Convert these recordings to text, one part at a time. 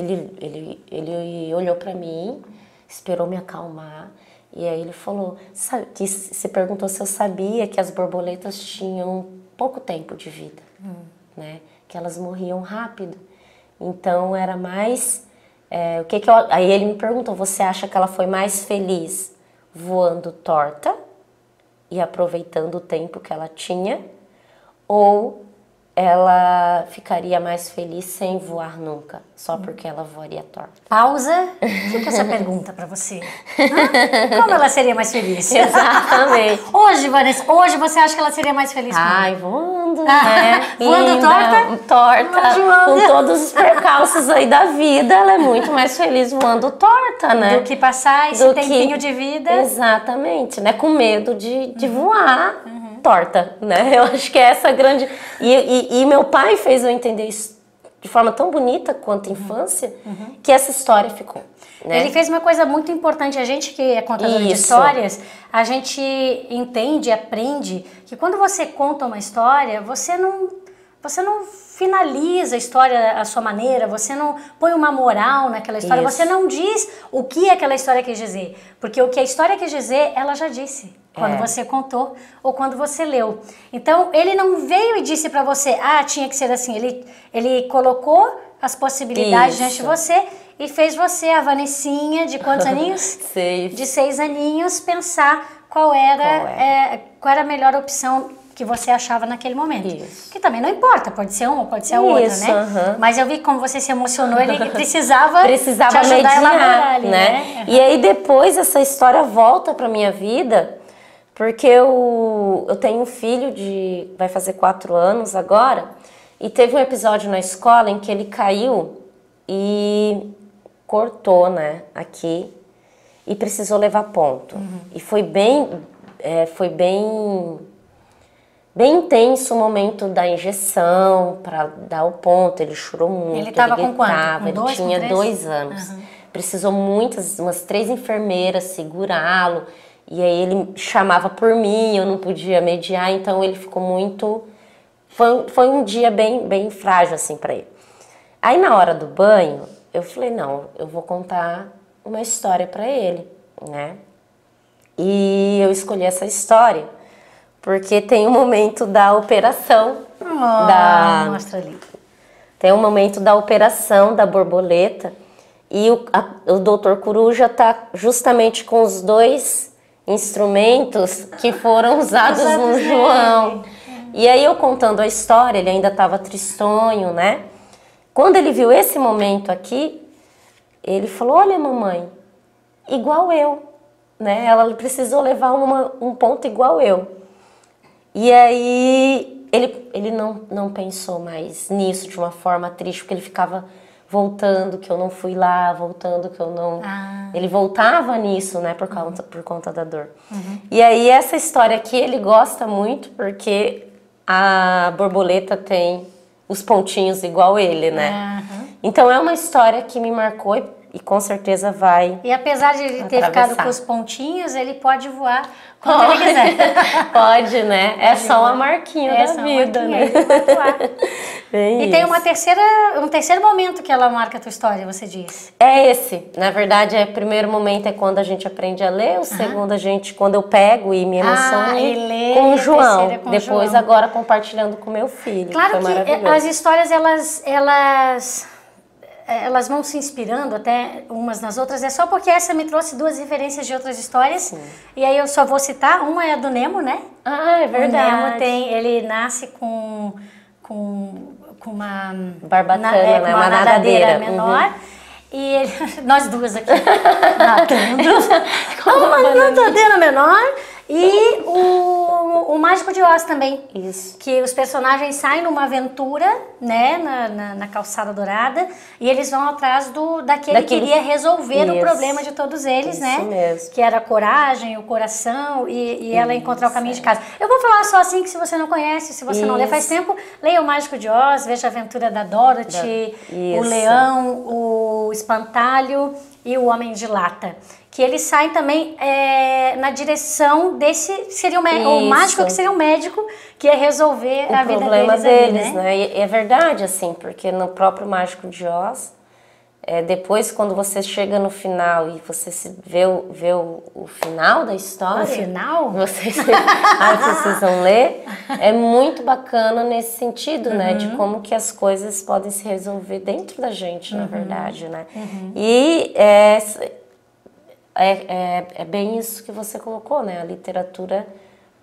ele olhou pra mim, esperou me acalmar, e aí ele falou, se perguntou se eu sabia que as borboletas tinham pouco tempo de vida, né? Que elas morriam rápido. Então era mais... Aí ele me perguntou, você acha que ela foi mais feliz voando torta e aproveitando o tempo que ela tinha, ou ela ficaria mais feliz sem voar nunca, só porque ela voaria torta? Pausa. Fica essa pergunta pra você. Como ela seria mais feliz? Exatamente. Hoje, Vanessa, hoje você acha que ela seria mais feliz? Ai, voando, né? Voando torta, com todos os percalços aí da vida, ela é muito mais feliz voando torta, né? Do que passar esse tempinho de vida. Exatamente, né? Com medo de voar torta, né? Eu acho que é essa grande... E meu pai fez eu entender isso de forma tão bonita quanto a infância, que essa história ficou. Né? Ele fez uma coisa muito importante. A gente que é contador de histórias, a gente entende, aprende que quando você conta uma história, você não finaliza a história à sua maneira, você não põe uma moral naquela história, você não diz o que aquela história quer dizer, porque o que a história quer dizer, ela já disse, quando você contou ou quando você leu. Então, ele não veio e disse pra você, tinha que ser assim, ele colocou as possibilidades diante de você e fez você, a Vanessinha, de quantos aninhos? 6. De 6 aninhos, pensar qual era a melhor opção que você achava naquele momento. Isso. Que também não importa, pode ser uma, pode ser a outra, né? Mas eu vi como você se emocionou, ele precisava te ajudar mediar, a elaborar ali, né? E aí depois essa história volta pra minha vida, porque eu tenho um filho vai fazer 4 anos agora, e teve um episódio na escola em que ele caiu e cortou, né, aqui, e precisou levar ponto. E foi bem intenso o momento da injeção, para dar o ponto. Ele chorou muito. Ele estava com quanto? Ele tinha 2 anos. Precisou umas 3 enfermeiras segurá-lo. E aí ele chamava por mim, eu não podia mediar, então ele ficou muito... Foi um dia bem frágil, assim, para ele. Aí na hora do banho, eu falei, não, eu vou contar uma história para ele, né? E eu escolhi essa história porque tem um momento da operação mostra ali. Tem um momento da operação da borboleta e o Dr. Coruja tá justamente com os 2 instrumentos que foram usados no João. E aí eu contando a história, ele ainda estava tristonho, né? Quando ele viu esse momento aqui, ele falou, olha mamãe, igual eu, né? Ela precisou levar um ponto igual eu. E aí ele não pensou mais nisso de uma forma triste, porque ele ficava voltando que eu não fui lá, voltando que eu não... Ele voltava nisso, né, por conta da dor. E aí essa história aqui ele gosta muito porque a borboleta tem os pontinhos igual ele, né? Então é uma história que me marcou e com certeza vai... E apesar de ele ter ficado com os pontinhos, ele pode voar quando ele quiser. Pode, né? É só uma marquinha da vida, né? Ele vai voar. E tem um terceiro momento que ela marca a tua história, você diz. É esse. Na verdade, o primeiro momento é quando a gente aprende a ler, o segundo quando eu pego e me emociono com o João. Depois, agora, compartilhando com meu filho. Claro que as histórias, elas vão se inspirando até umas nas outras, é só porque essa me trouxe 2 referências de outras histórias. Sim. E aí eu só vou citar, uma é a do Nemo, né? É verdade. O Nemo ele nasce com uma barbatana, né? Uma nadadeira menor. E nós 2 aqui nadando. Uma nadadeira menor. E o Mágico de Oz também. Isso. Que os personagens saem numa aventura, né, na Calçada Dourada, e eles vão atrás daquele que iria resolver o problema de todos eles, né? Isso mesmo. Que era a coragem, o coração e ela encontrar o caminho de casa. Eu vou falar só assim, que se você não conhece, se você não lê faz tempo, leia o Mágico de Oz, veja a aventura da Dorothy, o leão, o espantalho e o homem de lata. Que eles saem também na direção desse, seria o mágico, que seria um médico que ia resolver a vida deles, né? E é verdade, assim, porque no próprio Mágico de Oz, depois, quando você chega no final e você vê o final da história... O final? Vocês precisam ler. É muito bacana nesse sentido, né? De como que as coisas podem se resolver dentro da gente, na verdade, né? E é bem isso que você colocou, né? A literatura,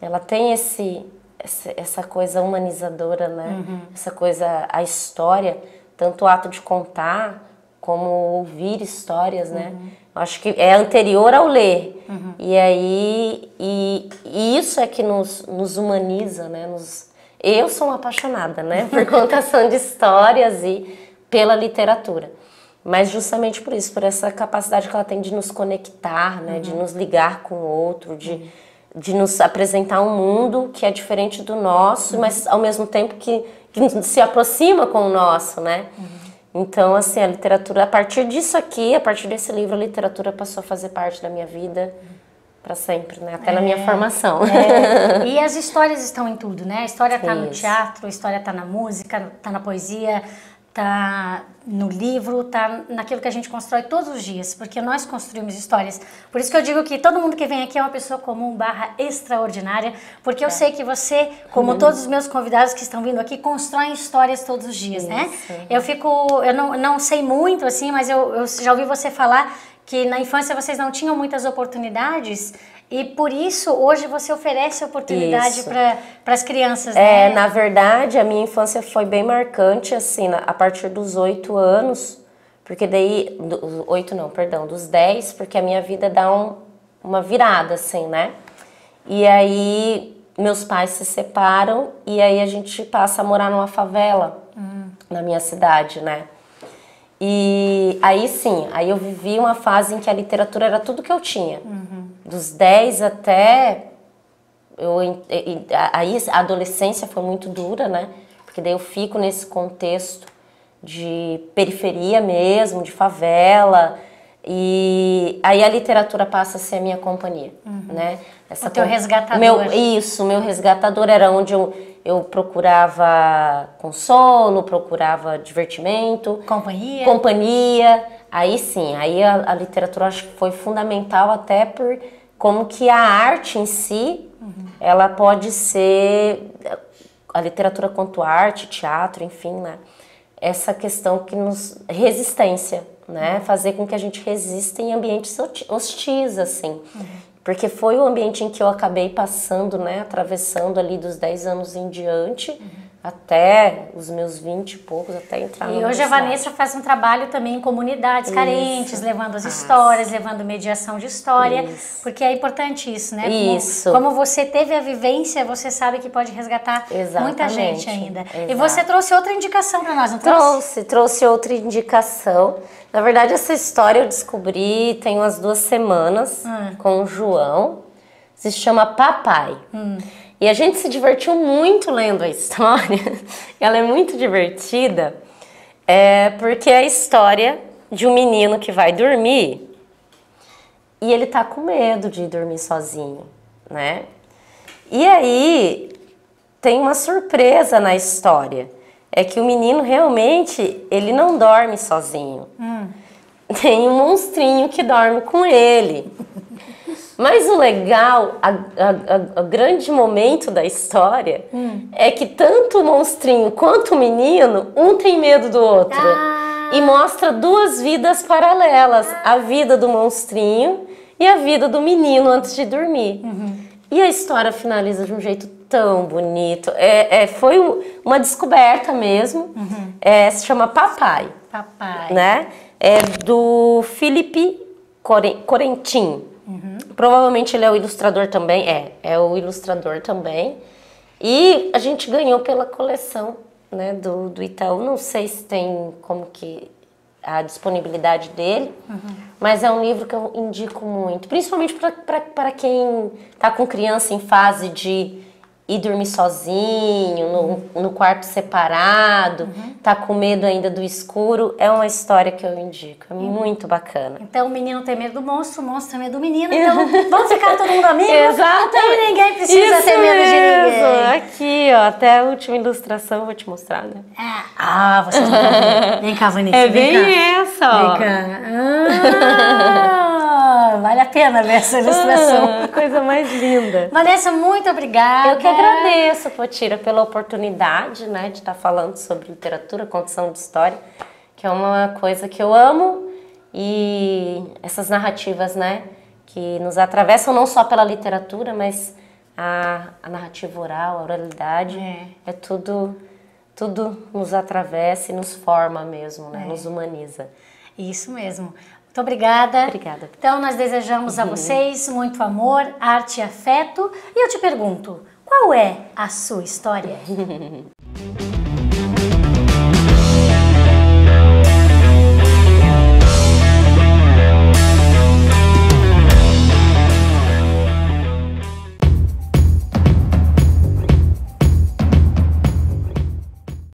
ela tem essa coisa humanizadora, né? Essa coisa, a história, tanto o ato de contar... como ouvir histórias, né? Acho que é anterior ao ler. E aí, e isso é que nos humaniza, né? Eu sou uma apaixonada, né? Por contação de histórias e pela literatura. Mas justamente por isso, por essa capacidade que ela tem de nos conectar, né? De nos ligar com o outro, de nos apresentar um mundo que é diferente do nosso, mas ao mesmo tempo que se aproxima com o nosso, né? Então, assim, a literatura, a partir disso aqui, a partir desse livro, a literatura passou a fazer parte da minha vida para sempre, né? Até na minha formação. E as histórias estão em tudo, né? A história está no teatro, a história está na música, está na poesia, está no livro, está naquilo que a gente constrói todos os dias, porque nós construímos histórias. Por isso que eu digo que todo mundo que vem aqui é uma pessoa comum / extraordinária, porque eu sei que você, como todos os meus convidados que estão vindo aqui, constroem histórias todos os dias, né? Eu não sei muito, assim, mas eu já ouvi você falar que na infância vocês não tinham muitas oportunidades e por isso hoje você oferece oportunidade para as crianças, né? Na verdade, a minha infância foi bem marcante, assim, a partir dos 8 anos, porque daí, dos 10, porque a minha vida dá uma virada, assim, né? E aí, meus pais se separam e aí a gente passa a morar numa favela na minha cidade, né? E aí sim, aí eu vivi uma fase em que a literatura era tudo que eu tinha. Dos 10 até... Aí a adolescência foi muito dura, né? Porque daí eu fico nesse contexto de periferia mesmo, de favela. E aí a literatura passa a ser a minha companhia, né? O teu resgatador. Meu resgatador era onde eu procurava consolo, procurava divertimento. Companhia. Aí sim, aí a literatura acho que foi fundamental até por como que a arte em si, ela pode ser, a literatura quanto arte, teatro, enfim, né? Essa questão que resistência, né? Fazer com que a gente resista em ambientes hostis, assim. Porque foi o ambiente em que eu acabei passando, né? Atravessando ali dos 10 anos em diante, até os meus 20 e poucos, até entrar na universidade. E hoje a Vanessa faz um trabalho também em comunidades carentes, levando as histórias, levando mediação de história, porque é importante isso, né? Como você teve a vivência, você sabe que pode resgatar muita gente ainda. E você trouxe outra indicação para nós, não trouxe? Trouxe outra indicação. Na verdade, essa história eu descobri tem umas 2 semanas com o João. Se chama Papai. E a gente se divertiu muito lendo a história. Ela é muito divertida, porque é a história de um menino que vai dormir e ele tá com medo de dormir sozinho, né? E aí tem uma surpresa na história. É que o menino realmente, ele não dorme sozinho. Tem um monstrinho que dorme com ele. Mas o legal, o grande momento da história é que tanto o monstrinho quanto o menino, um tem medo do outro. E mostra 2 vidas paralelas. A vida do monstrinho e a vida do menino antes de dormir. E a história finaliza de um jeito tão bonito. Foi uma descoberta mesmo. Se chama Papai. Né? É do Felipe Corentin. Provavelmente ele é o ilustrador também. É o ilustrador também. E a gente ganhou pela coleção, né, do Itaú. Não sei se tem como que a disponibilidade dele, mas é um livro que eu indico muito. Principalmente para quem está com criança em fase de ir dormir sozinho, no quarto separado, tá com medo ainda do escuro, é uma história que eu indico, é muito bacana. Então o menino tem medo do monstro, o monstro tem medo do menino, então vamos ficar todo mundo amigo? Exato. E ninguém precisa ter medo de ninguém. Aqui, ó, até a última ilustração eu vou te mostrar, né? Vocês vão ver. Vem cá, Vanessa. É bem essa, ó. Vem cá. Vale a pena ver essa ilustração. Coisa mais linda. Vanessa, muito obrigada. Eu que agradeço, Potira, pela oportunidade, né, de estar falando sobre literatura, contação de história, que é uma coisa que eu amo, e essas narrativas, né, que nos atravessam não só pela literatura, mas a narrativa oral, a oralidade, é tudo nos atravessa e nos forma mesmo, né, nos humaniza. Isso mesmo. Muito obrigada. Obrigada. Então, nós desejamos a vocês muito amor, arte e afeto. E eu te pergunto, qual é a sua história?